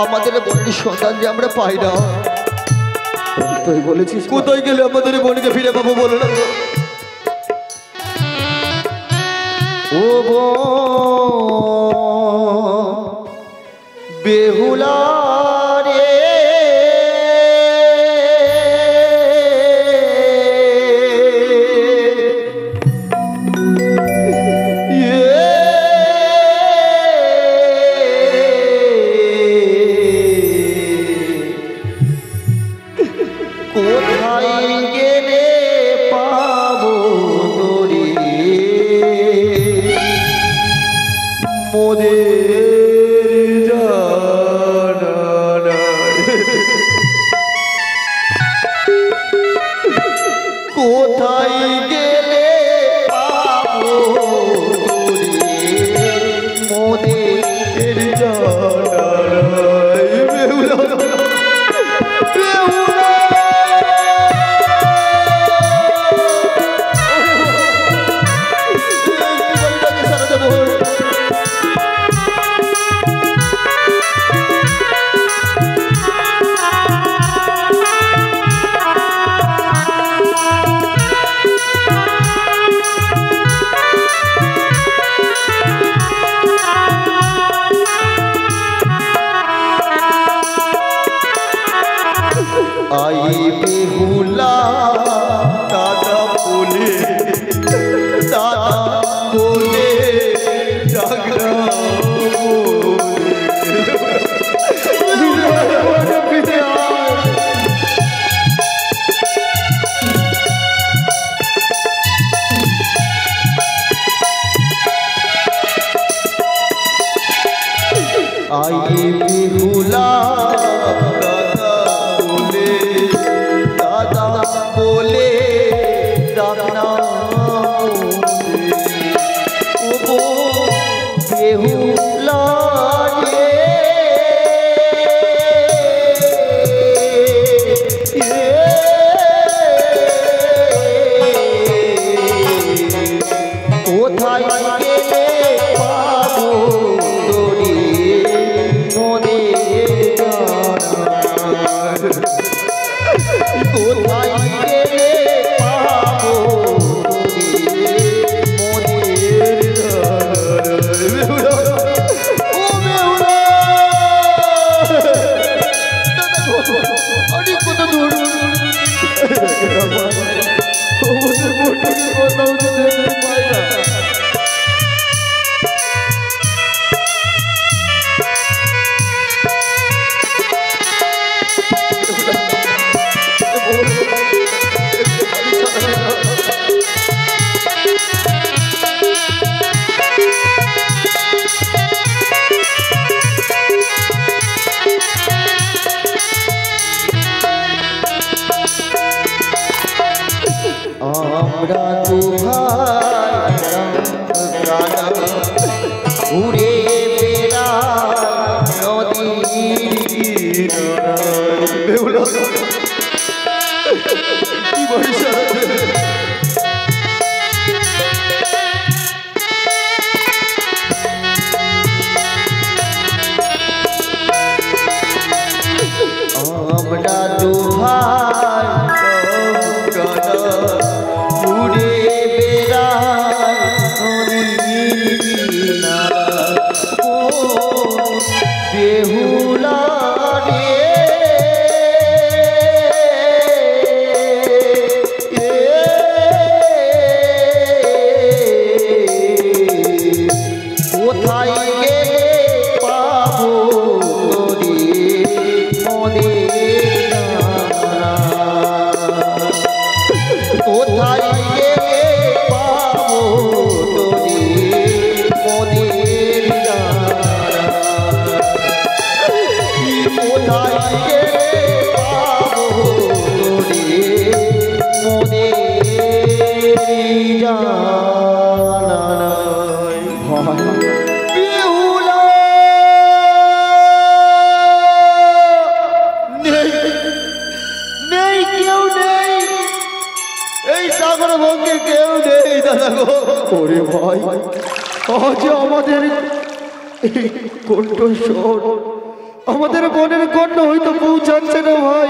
আমাদের বোনের সন্তান যে আমরা পাই না। তুই বলেছিস কোথায় গেলে আমাদের বোনকে ফিরে পাবো বলো না? ও বেহুলা রে কোথায় গেলে পাবো তোরে মোদের জানা কোথায় গেলে পাবো তোরে মোদের জানা বেহুলা आई बेहुला दादा बोले जागरा आई बेहुला बोले डाकना वो बेहुला কোথায় গেলে পাবো তোরে মোদের জানা কোথায় গেলে পাবো তোরে মোদের জানা ও বেহুলা অনেক কত দূর আমাদের বোনটাকে কোথাও যেতে পাই না। আমরা দুহাই রানা ঘুরে বেড়াই নদীর বেহুলা কি বলছে আমরা দুহাই ঘুরে বেড়াই বেহুলা রে কোথায় গেলে পাবো তোরে মোদের জানা কোথায় গেলে পাবো তোরে মোদের জানা কোথায় গেলে পাবো তোরে মোদের জানা বেহুলা নেই নেই কেউ নেই এই সাগর ভঙ্গে কেউ নেই দাদা গো। ওরে ভাই আজ আমাদের কণ্ঠস্বর আমাদের বোনের কন্যা হয়তো পৌঁছাচ্ছে না ভাই।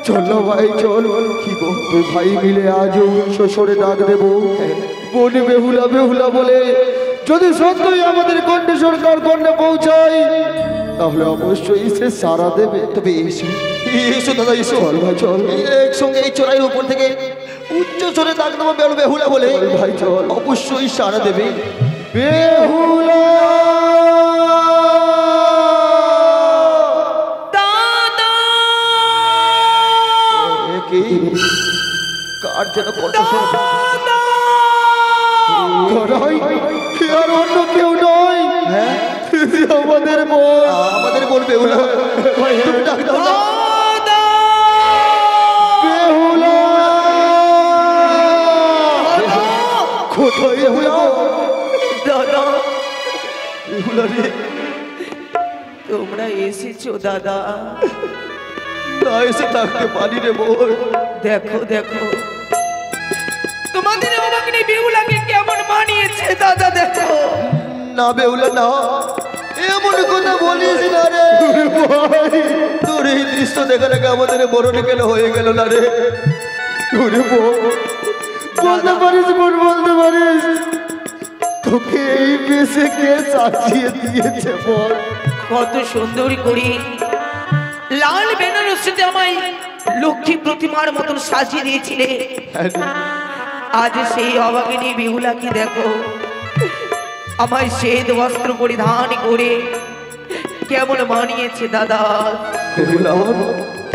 চল না ভাই চল। কি গো তুই ভাই মিলে আজও শ্বশুরে ডাক দেবো বোন বেহুলা বেহুলা বলে। যদি সত্যই আমাদের কন্যা সরকার কন্যা পৌঁছায় তাহলে অবশ্যই সে সারা দেবে। তবে এসো এসো দাদা এসো। চল ভাই চল। একসঙ্গে এই চড়াইয়ের উপর থেকে উচ্চ স্বরে ডাক দেবো বেহুলা বলে। ভাই চল অবশ্যই সারা দেবে। বেহুলা কার যেন আর অন্য কেউ নয়। হ্যাঁ আমাদের বোন। আমাদের বোন বেহুলা। বেহুলা কোথায় বেহুলা? দাদা বেহুলা রে তোমরা এসেছো দাদা? না এসে থাকতে পারি রে বোন। দেখো দেখো তোমাদের অবাগিনী বেহুলাকে কেমন মানিয়েছে দাদা দেখো। না বেহুলা না এমন কথা বলিস না রে। তোর এই দৃশ্য দেখার আগে আমাদের বরণ কেন হয়ে গেল না রে? বলতে পারিস বোন বলতে পারিস তোকে এই বেশে কে সাজিয়ে দিয়েছে বল? কত সুন্দর করে লাল বেনারসিতে আমায় লক্ষ্মী প্রতিমার মতন সাজিয়ে দিয়েছিলে। আজ সেই অবাগিনী বেহুলাকে দেখো আমায় শ্বেত বস্ত্র পরিধান করে কেমন মানিয়েছে দাদা।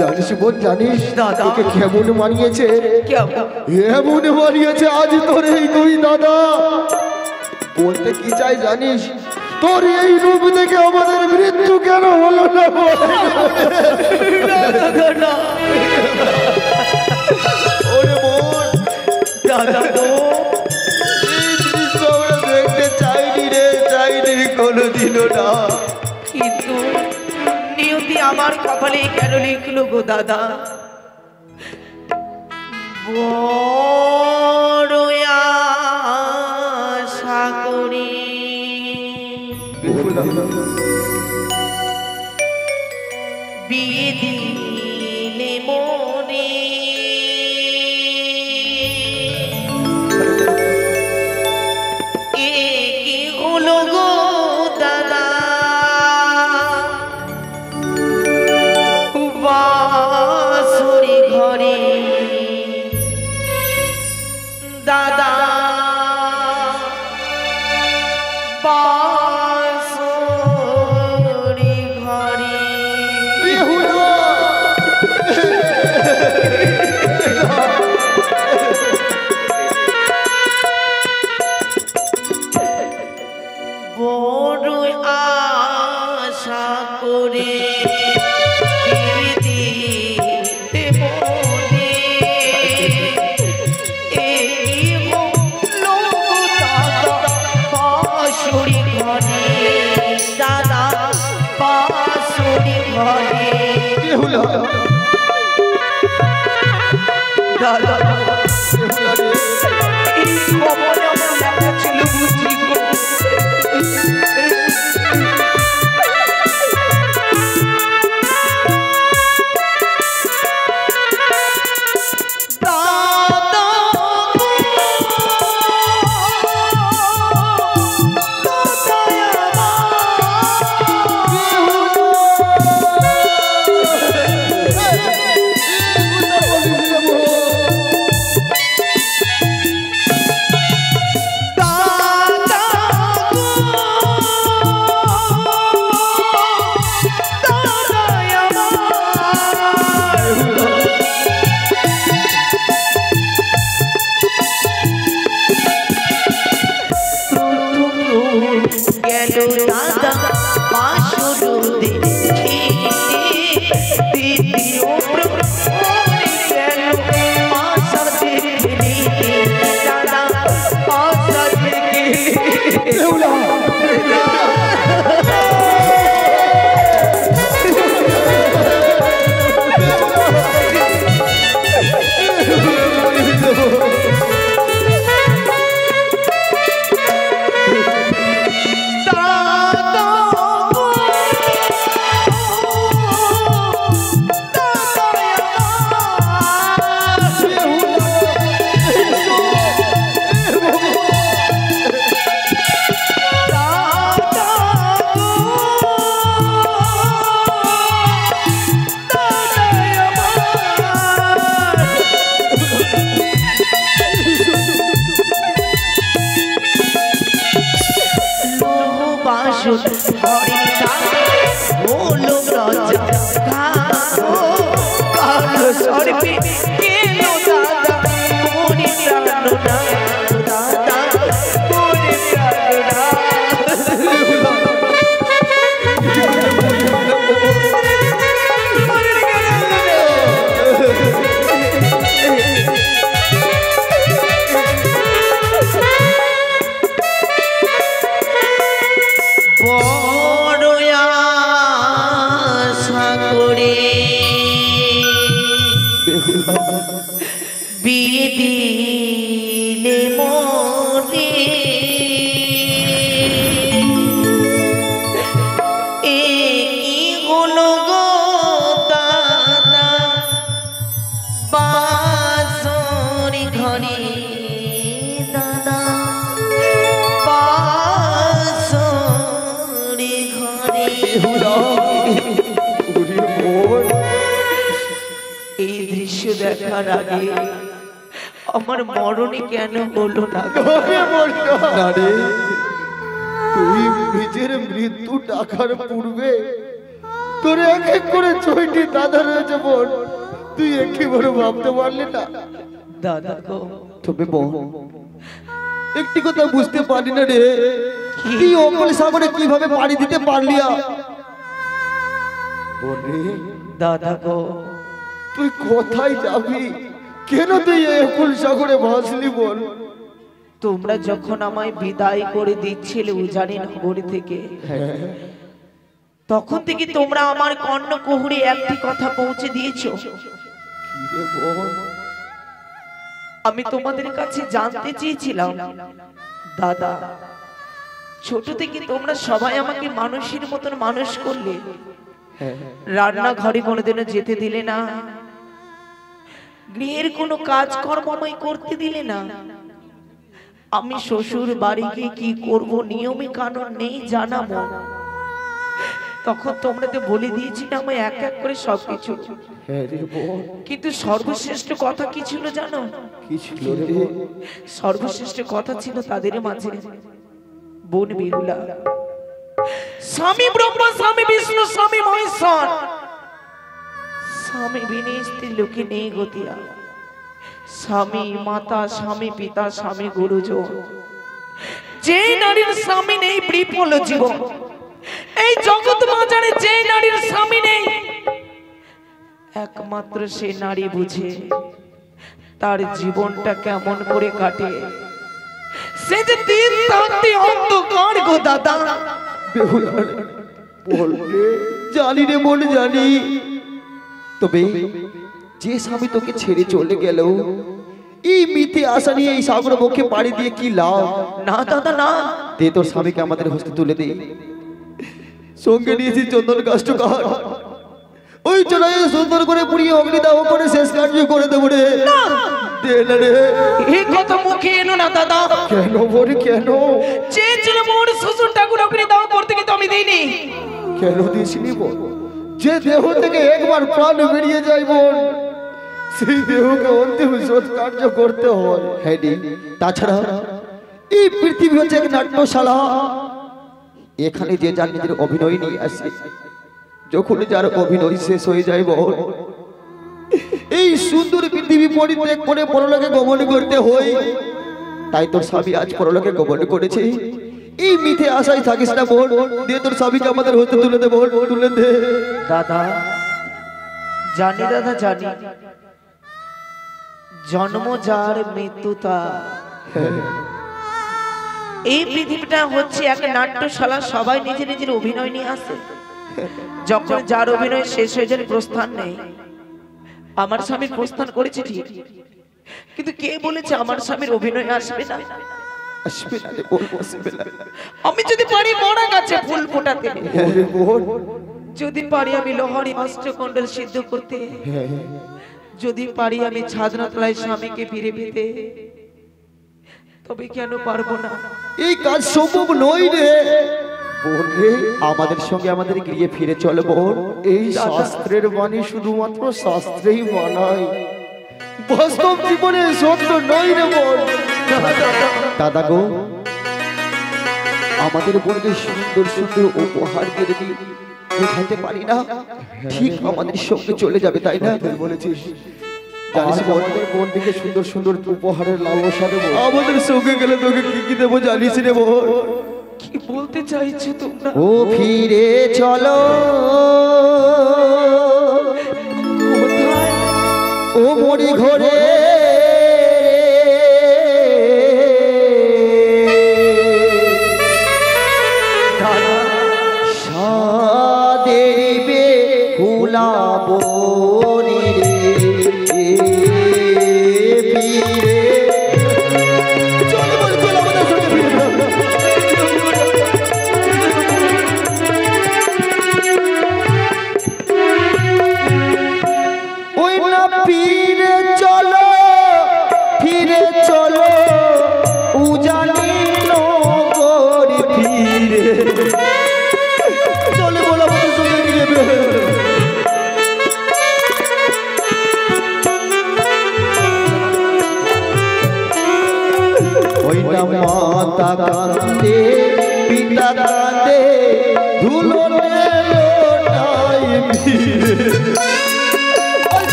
জানিস বোন জানিস দাদা তোকে কেমন মানিয়েছে? কেমন এমন মানিয়েছে আজ তোর এই দুই দাদা। বলতে কি চাই জানিস? তোর এই রূপ দেখে আমাদের মৃত্যু কেন হলো না? ওরে বোন দাদা তো এই দৃশ্য আমরা দেখতে চাইনি রে, চাইনি কোনোদিনও না। কিন্তু নিয়তি আমার কপালে কেন লিখলো গো দাদা। বড় আশা করি বিয়ে দিলে মনে কি হলো গো দাদা। বাসুরি ঘরে দাদা বাসুরি ঘরে বড় আশা করে দাদা এই খবরে আমার লেখা ছিল বুঝি গো। বিয়ে দিলে মোরে এ কি হলো গো দাদা বাসর ঘরে দাদা বাসর ঘরে এই দৃশ্য দেখার আগে আমার মরণে কেন হলো না না রে, তুই নিজের মৃত্যু টাকার পূর্বে তোর এক এক করে 6টি দাদা রয়েছে বোন, তুই একেবারে ভাবতে পারলি না। দাদা গো তবে বোন একটি কথা বুঝতে পারি না রে, তুই অকল সাগরে কিভাবে পাড়ি দিতে পারলি? বোন রে, দাদা গো তুই কোথায় যাবি? কেন তুই এই অকল সাগরে ভাসলি বল? তোমরা যখন আমায় বিদায় করে দিচ্ছিলে উজানি নগরী থেকে, তখন থেকে তোমরা আমার কর্ণকুহরে একটি কথা পৌঁছে দিয়েছো। কিরে বোন, আমি তোমাদের কাছে জানতে চেয়েছিলাম দাদা, ছোট থেকে তোমরা সবাই আমাকে মানুষের মতন মানুষ করলে, রান্নাঘরে কোনোদিনও যেতে দিলে না, গৃহের কোনো কাজকর্ম আমায় করতে দিলে না, আমি শ্বশুর বাড়ি গিয়ে কি করব নিয়মে কানুন নেই জানাবো, তখন তোমরা তো বলে দিয়েছিলে আমায় এক এক করে সবকিছু। কিন্তু সর্বশ্রেষ্ঠ কথা কি ছিল জানো? কি ছিল রে? সর্বশ্রেষ্ঠ কথা ছিল তাদের মাঝে বোন বেহুলা, স্বামী ব্রহ্মা, স্বামী বিষ্ণু, স্বামী মহেশ্বর, স্বামী বিনে স্ত্রী লোকে নেই গতিয়া, স্বামী মাতা, স্বামী পিতা, স্বামী গুরুজন, যে নারীর স্বামী নেই বিফল জীবন। এই জগৎ বাজারে যে নারীর স্বামী নেই, একমাত্র সে নারী বুঝে তার জীবনটা কেমন করে কাটে। সে যে দিন থাকতে অন্ধকার গো দাদা। বেহুলা বললে জানি রে বোন, জানি। তবে যে স্বামী তোকে ছেড়ে চলে গেল, এই মিথ্যে আশা নিয়ে এই সাগর মুখে পাড়ি দিয়ে কি লাভ? না দাদা না, দে তোর স্বামীকে আমাদের হস্তে তুলে দে। সঙ্গে নিয়েছি চন্দন কাষ্ঠ কাঠ, ওই চড়াই সুন্দর করে পুড়িয়ে অগ্নিদাহ করে শেষ কার্য করে দেবো রে। দে না রে। এই কথা মুখে এনো না দাদা। কেন বোন, কেন? চেয়েছিল মোর শ্বশুর ঠাকুর অগ্নিদাহ করতে, কিন্তু আমি দিইনি। কেন দিসনি বোন? যে দেহ থেকে একবার প্রাণ বেরিয়ে যায় বোন, সেই দেহকে অন্তিম কার্য করতে হয়। হ্যাঁ, তাছাড়া এই পৃথিবী হচ্ছে এক নাট্যশালা, এখানে যে যার নিজের অভিনয় নিয়ে আসে, যখন যার অভিনয় শেষ হয়ে যায় বোন, এই সুন্দর পৃথিবী পরিত্যাগ করে পরলোকে গমন করতে হয়। তাই তোর স্বামী আজ পরলোকে গমন করেছে, এই মিথ্যে আশায় থাকিস না বোন। দিয়ে তোর স্বামীকে আমাদের হতে তুলে দে বোন, তুলে দে। দাদা জানি, দাদা জানি, জন্ম যার মৃত্যু তার। এই পৃথিবীটা হচ্ছে এক নাট্যশালা, সবাই নিজের নিজের অভিনয় নিয়ে আসে। যখন যার অভিনয় শেষ হয়ে যায় প্রস্থান নেই। আমার স্বামীর প্রস্থান করেছে ঠিক, কিন্তু কে বলেছে আমার স্বামীর অভিনয় আসবে না? আসবে না রে বোন, আসবে না। আমি যদি পারি মরা গাছে ফুল ফোটাতে, ওরে বোন, যদি পারি আমি লোহারি অষ্টকণ্ডল সিদ্ধ করতে, যদি পারি আমি ছাদনা তলায় স্বামীকে ফিরে পেতে, তবে কেন পারবো না? এই কাজ সম্ভব নয় রে বোন রে। আমাদের সঙ্গে আমাদের গিয়ে ফিরে চলে বোন। এই শাস্ত্রের বাণী শুধুমাত্র শাস্ত্রেই মানায়, বাস্তব জীবনে সত্য নয় রে বোন। দাদা গো, আমাদের বোনকে সুন্দর সুন্দর উপহার দিয়ে দেখাতে পারি না, ঠিক আমাদের সঙ্গে চলে যাবে, তাই না? বলেছিস জানিস আমাদের বোন থেকে সুন্দর সুন্দর উপহারের লালসা দেবো। আমাদের সঙ্গে গেলে তোকে কি কি দেবো জানিস রে বোন? কি বলতে চাইছো তোমরা? ও ফিরে চলো, ও মরি ঘরে সাদেরিবে ফুলাবো রে।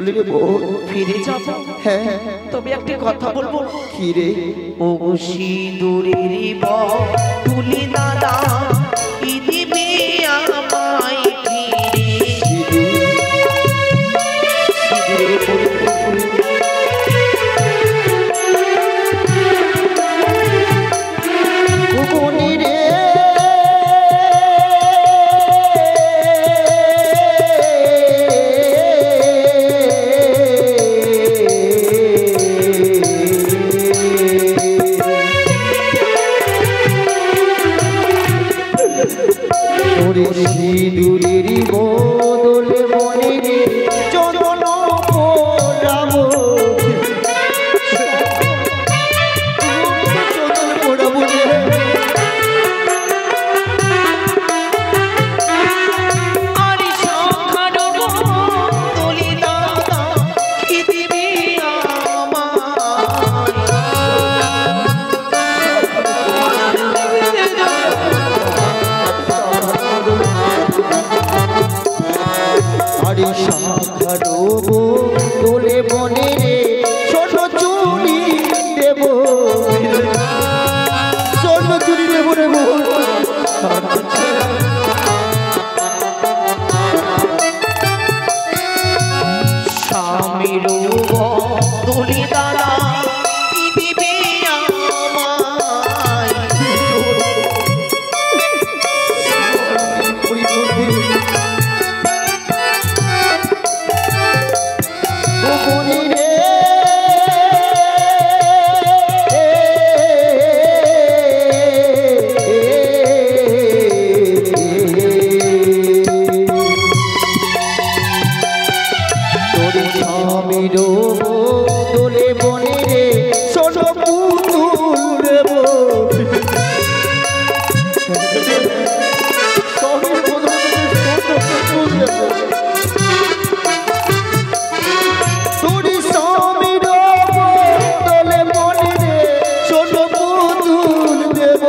চলে রে বোন। ফিরে যাব। হ্যাঁ তবে একটি কথা বলবো। কি রে? ও সিঁদুরের তুলি দাদা কি দিবে আমায় ফিরে। ভুবনী রে সিঁদুরের বদলে মনে রে চন্দন পোড়াবো, চন্দন পোড়াবো রে। আর সংখ্যার তুলি দাদা কি দিবে আরে শাখারো দোলে মনে রে ছোট চুরি দেব, ছোট চুরি দেব রে বোন। স্বামীর তুলি দাদা কি দিবে আমায়। ভুবনী রে তোর স্বামীর দোলে বনে রে ছোট পুতুল দেব, স্বামীর বদলে ছোট পুতুল দেব। তোর স্বামীর দোলে মনে রে ছোট পুতুল দেব।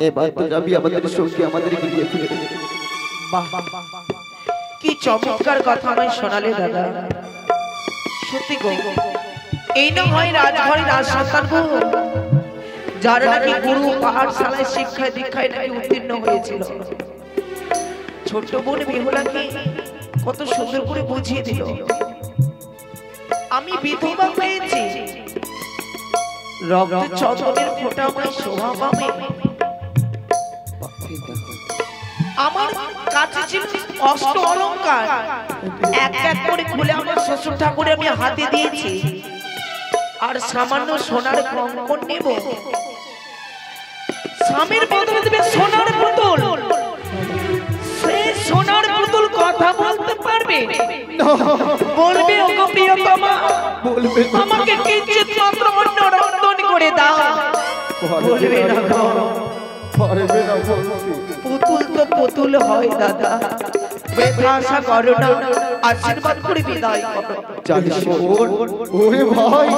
এবার তো যাবি আমাদের সঙ্গে, আমাদের গিয়ে ফিরে। বাহ, কি চমৎকার কথা আমায় শোনালে দাদা। সত্যি গো, এই না হয় রাজঘরে রাজ সন্তান গো, যারা নাকি গুরু পাঠশালায় শিক্ষায় দীক্ষায় নাকি উত্তীর্ণ হয়েছিল। ছোট্ট বোন বেহুলাকে কত সুন্দর করে বুঝিয়ে দিল, আমি বিধবা হয়েছি, রক্ত চন্দনের ফোঁটা আমায় শোভা পাবে। আমার কাছে ছিল অষ্ট অলংকার, এক এক করে খুলে আমার শ্বশুর ঠাকুরে আমি হাতে দিয়েছি। আর সামান্য সোনার কঙ্কন নেব, স্বামীর বদলে দেবে সোনার পুতুল। সেই সোনার পুতুল কথা বলতে পারবে, বলবে ওগো প্রিয়তমা আমাকে কিঞ্চিৎ মাত্র অন্য রন্ধন করে দাও। বলবে না গো, পুতুল তো পুতুল হয় দাদা, বৃথা আশা করো না, আশীর্বাদ করে বিদায় করো। জানিস বোন, ওরে ভাই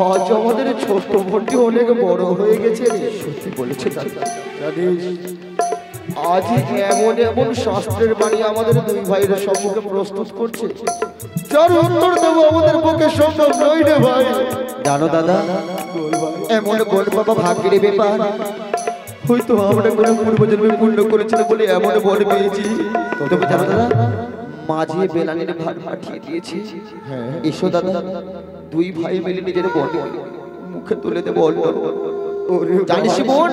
আজ আমাদের ছোট্ট বোনটি অনেক বড় হয়ে গেছে রে। সত্যি বলেছে দাদা। জানিস আজ এমন এমন শাস্ত্রের বাণী আমাদের দুই ভাইয়ের সম্মুখে প্রস্তুত করছে, যার উত্তর দেবো আমাদের পক্ষে সম্ভব নয় রে ভাই। জানো দাদা, এমন বোন বাবা ভাগ্যের ব্যাপার। হয়তো আমরা কোনো পূর্বজন্মে পূর্ণ করেছিল বলে এমন বল পেয়েছি। তবে জানো দাদা, মাঝে বেলানের ভাত পাঠিয়ে দিয়েছি। এসো দাদা, দুই ভাই মিলে নিজের বোন মুখে তুলে দেবো। জানিস বোন,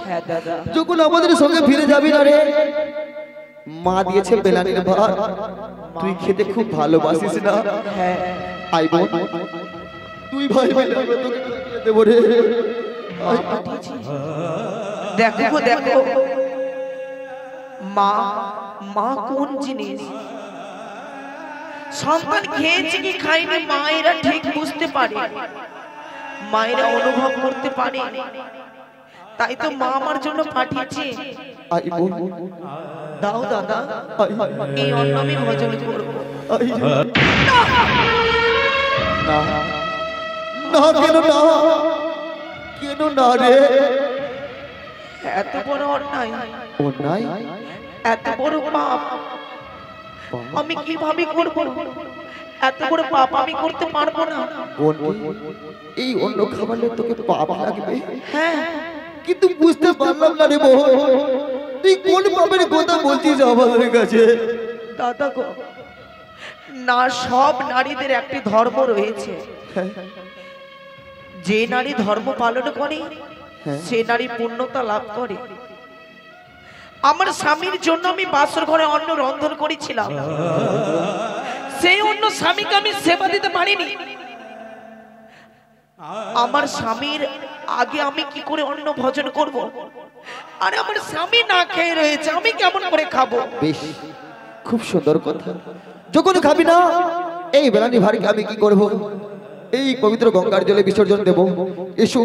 হ্যাঁ দাদা, যখন আমাদের সঙ্গে ফিরে যাবি না রে, মা দিয়েছে বেলানের ভাত, তুই খেতে খুব ভালোবাসিস না? হ্যাঁ আই বোন, দুই ভাই মিলে তোকে তুলে দেবো রে। দেখো দেখো, মা মা কোন জিনিস, সন্তান খেয়েছে কি খায়নি মায়েরা ঠিক বুঝতে পারে, মায়েরা অনুভব করতে পারে। তাই তো মা আমার জন্য পাঠিয়েছে। আই বোন, দাও দাদা, এই অন্ন আমি ভোজন করবো। না না, কেন না? কেন না রে? এত বড় অন্যায়, অন্যায়? এত বড় পাপ আমি কিভাবে করব? এত বড় পাপ আমি করতে পারবো না। বন্টি, এই অন্য খাবারে তোকে পাপ লাগবে, হ্যাঁ, কিন্তু বুঝতে পারলাম না রে বোন, তুই কোন পাপের কথা বলছিস আমাদের কাছে? দাদা গো, না সব নারীদের একটি ধর্ম রয়েছে। যে নারী ধর্ম পালন করে সে নারী পূর্ণতা লাভ করে। আমার স্বামীর জন্য আমি বাসর ঘরে অন্ন রন্ধন করেছিলাম, সেই অন্য স্বামীকে আমি সেবা দিতে পারিনি। আমার স্বামীর আগে আমি কি করে অন্ন ভোজন করব? আরে আমার স্বামী না খেয়ে রয়েছে, আমি কেমন করে খাবো? বেশ, খুব সুন্দর কথা। যখন খাবি না, এই বেলানি ভারকে আমি কি করব? এই পবিত্র গঙ্গার জলে বিসর্জন দেব। এসো,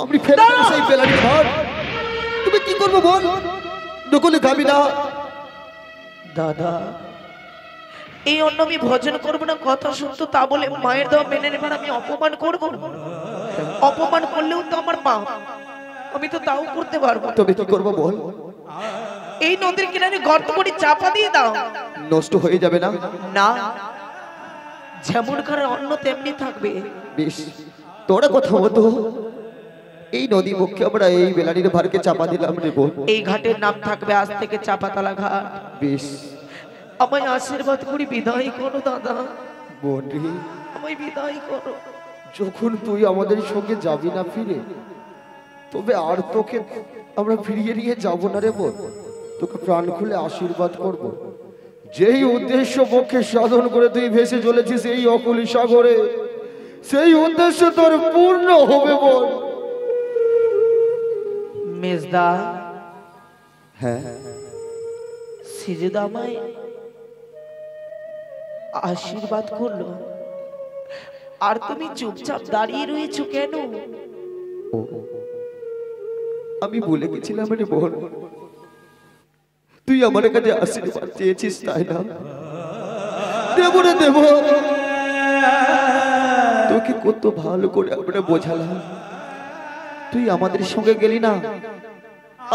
আমি ফেলে দেব সেই বেলানি ভার। তুমি কি করবো বল? যখন খাবি না। দাদা, এই অন্ন আমি ভোজন করবো না কথা সত্য, তা বলে মায়ের দেওয়া মেনে নেবার আমি অপমান করব? অপমান করলেও তো আমার পাপ, আমি তো তাও করতে পারবো। তবে কি করবো বল? এই নদীর কিনারে গর্ত করে চাপা দিয়ে দাও। নষ্ট হয়ে যাবে না? না, যেমনকার অন্ন তেমনি থাকবে। বেশ, তোরা কথা মতো এই নদী মুখে আমরা এই বেলানির ভারকে চাপা দিলাম রে বোন। এই ঘাটের নাম থাকবে আজ থেকে চাপাতলা ঘাট। বেশ, আমায় আশীর্বাদ করি বিদায় করো দাদা, বোন রে, আমায় বিদায় করো। যখন তুই আমাদের সঙ্গে যাবি না ফিরে, তবে আর তোকে আমরা ফিরিয়ে নিয়ে যাব না রে বোন। তোকে প্রাণ খুলে আশীর্বাদ করব। যেই উদ্দেশ্য পক্ষে সাধন করে তুই ভেসে চলেছিস এই অকুলি সাগরে, সেই উদ্দেশ্য তোর পূর্ণ হবে বোন। মেজদা, হ্যাঁ, সিজদা আমায় আশীর্বাদ করলো, আর তুমি চুপচাপ দাঁড়িয়ে রয়েছো কেন? ও, আমি বলে গেছিলাম রে বোন, তুই আমার কাছে আশীর্বাদ চেয়েছিস তাই না? দেব রে দেব। তোকে কত ভালো করে আমরা বোঝালাম, তুই আমাদের সঙ্গে গেলি না,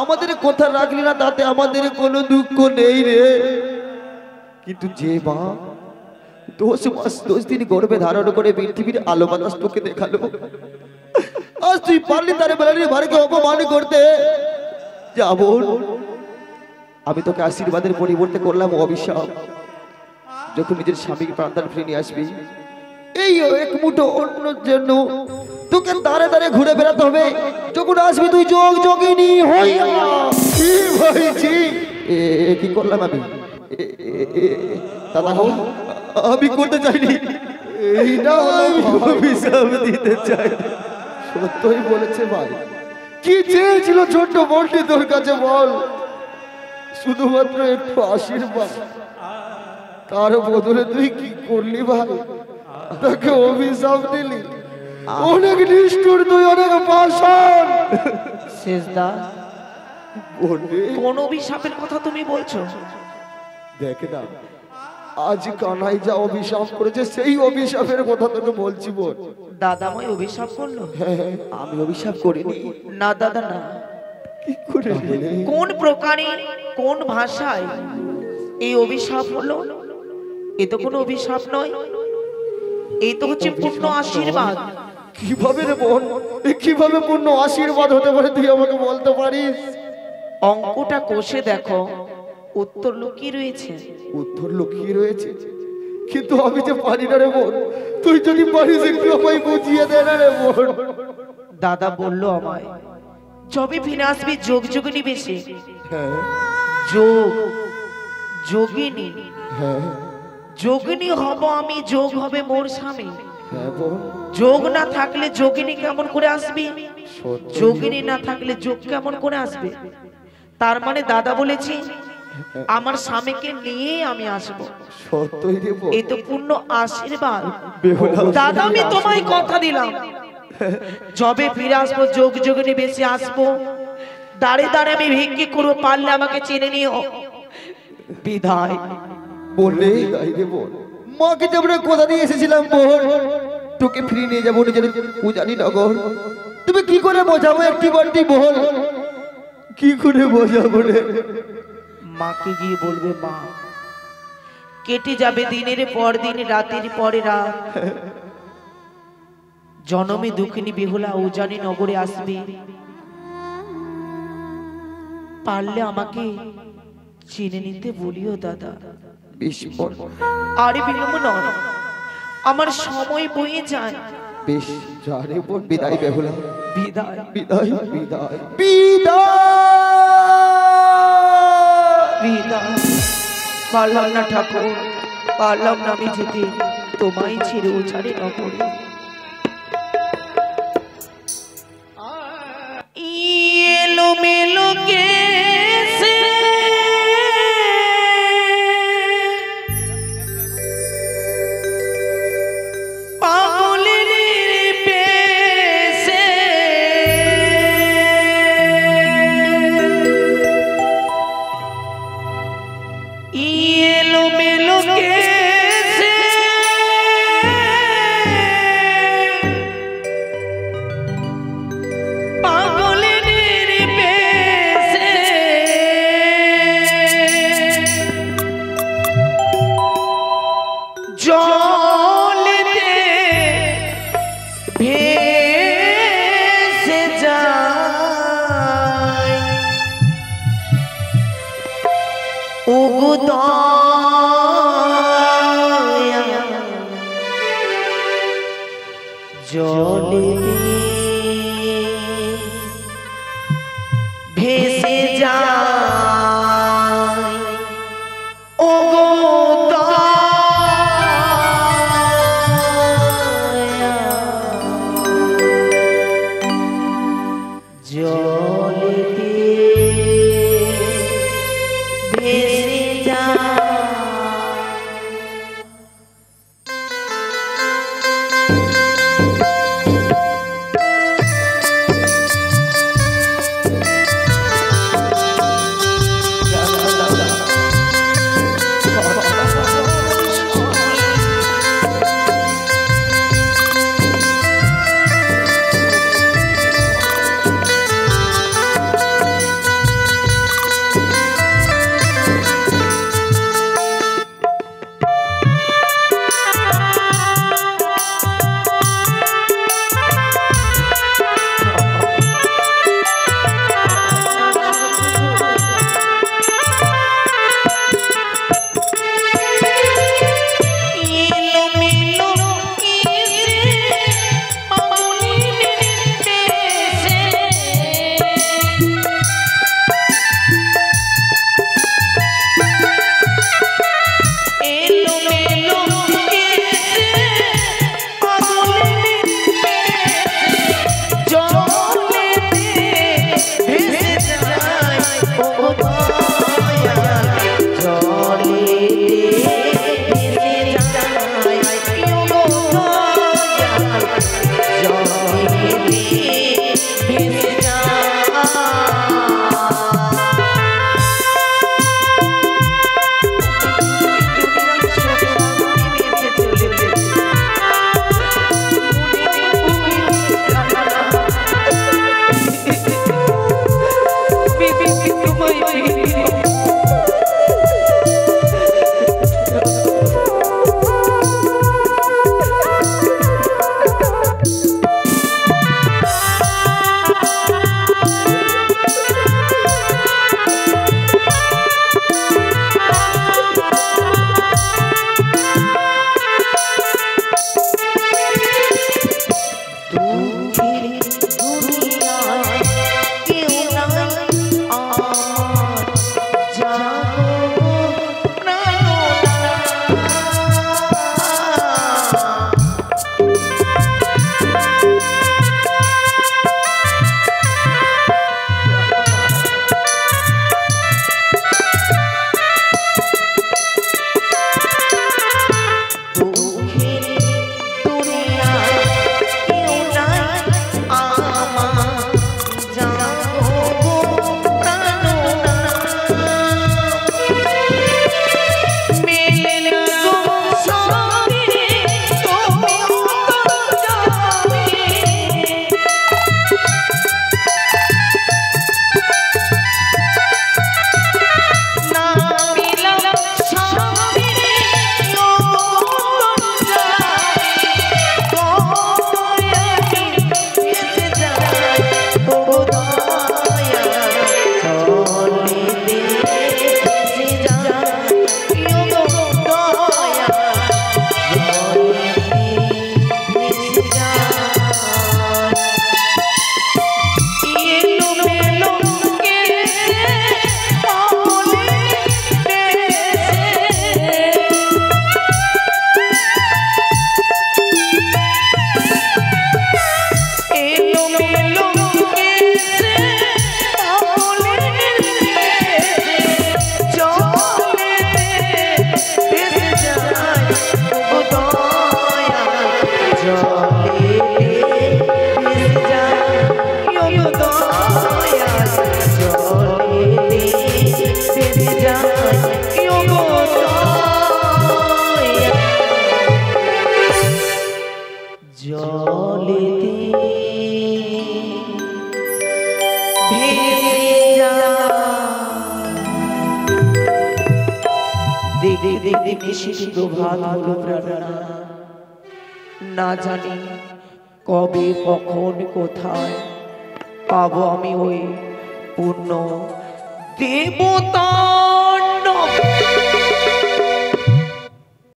আমাদের কথা রাখলি না, তাতে আমাদের কোনো দুঃখ নেই রে। কিন্তু যে মা 10 মাস 10 দিন গর্ভে ধারণ করে পৃথিবীর আলো বাতাস তোকে দেখালো, আজ তুই পারলি তার বেলানির ভারকে অপমান করতে? যাব, আমি তোকে আশীর্বাদের পরিবর্তে করলাম অভিশাপ। যখন নিজের স্বামীকে প্রাণদান ফিরে নিয়ে আসবি, এই এক মুঠো অন্যের জন্য তোকে দাঁড়ে দাঁড়ে ঘুরে বেড়াতে হবে। যখন আসবি তুই যোগ যোগিনী হইয়া। কি ভাইছি, কি করলাম আমি? দাদা, আমি করতে চাইনি, এইটা অভিশাপ দিতে চাই। সত্যই বলেছে ভাই। কি চেয়েছিল ছোট্ট বলটি তোর কাছে বল? শুধুমাত্র একটু আশীর্বাদ। তার বদলে তুই কি করলি ভাই? তাকে অভিশাপ দিলি। অনেক নিষ্ঠুর তুই, অনেক পাষাণ। সেজদা, কোন অভিশাপের কথা তুমি বলছো? দেখ না, আজ কানাই যা অভিশাপ করেছে সেই অভিশাপের কথা তোকে বলছি বোন। দাদা আমায় অভিশাপ করলো? আমি অভিশাপ করিনি। না দাদা না। কি করে? কোন প্রকারে, কোন ভাষায় এই অভিশাপ হলো? এ তো কোনো অভিশাপ নয়, এই তো হচ্ছে পূর্ণ আশীর্বাদ। কিভাবে রে বোন, কিভাবে পূর্ণ আশীর্বাদ হতে পারে তুই আমাকে বলতে পারিস? অঙ্কটা কষে দেখো, উত্তর লুকিয়ে রয়েছে। উত্তর লুকিয়ে রয়েছে, কিন্তু আমি যে পারি না রে বোন। তুই যদি পারিস একটু আমায় বুঝিয়ে দে না রে বোন। দাদা বললো আমায়, যবে ফিরে আসবি যোগ যোগিনী বেশে। হ্যাঁ যোগ যোগিনী, হ্যাঁ যোগিনী হব আমি, যোগ হবে মোর স্বামী। হ্যাঁ বোন, যোগ না থাকলে যোগিনী কেমন করে আসবি? সত্যি। যোগিনী না থাকলে যোগ কেমন করে আসবে? তার মানে দাদা বলেছি আমার স্বামীকে নিয়ে আমি আসবো। সত্যই রে বোন। এই তো পূর্ণ আশীর্বাদ। বেহুলা। দাদা আমি তোমায় কথা দিলাম, যবে ফিরে আসবো যোগ যোগিনী বেশি আসবো। দাঁড়ে দাঁড়ে আমি ভিক্ষি করবো, পারলে আমাকে চেনে নিও। বিদায়। বললে তাই রে বোন। মাকে যে আমরা কথা দিয়ে এসেছিলাম বোন, তোকে ফিরিয়ে নিয়ে যাবো নিজের উজানি নগর। তুমি কি করে বোঝাবো একটি বারটি বল, কি করে বোঝাবো রে? মাকে গিয়ে বলবে, মা কেটে যাবে দিনের পর দিন, রাতের পরে রাত, জনমে দুঃখিনী বেহুলা উজানি নগরে আসবে, পারলে আমাকে চিনে নিতে বলিও দাদা। বেশ বল। আরে বিলম্ব নয়, আমার সময় বয়ে যায়। বেশ যা রে বোন, বিদায় বেহুলা, বিদায়। বিদায় বিদায় বিদায় বিদায়। পারলাম না ঠাকুর, পারলাম না আমি যেতে তোমায় ছেড়ে উজাড়ে নগরে। এলো মেলো কেসে পাগলের বেশে এলো মেলো কেসে পাগলের বেশে জলেতে ভেসে যায়, ওগো দয়া জলেতে ভেসে যায়, ওগো দয়া জলেতে ভেসে যায়। দেখতে দেখতে মিষ্টি প্রভাত হলো প্রাণনা। না জানি কবে কখন কোথায় পাবো আমি ওই পূর্ণ দেবতা।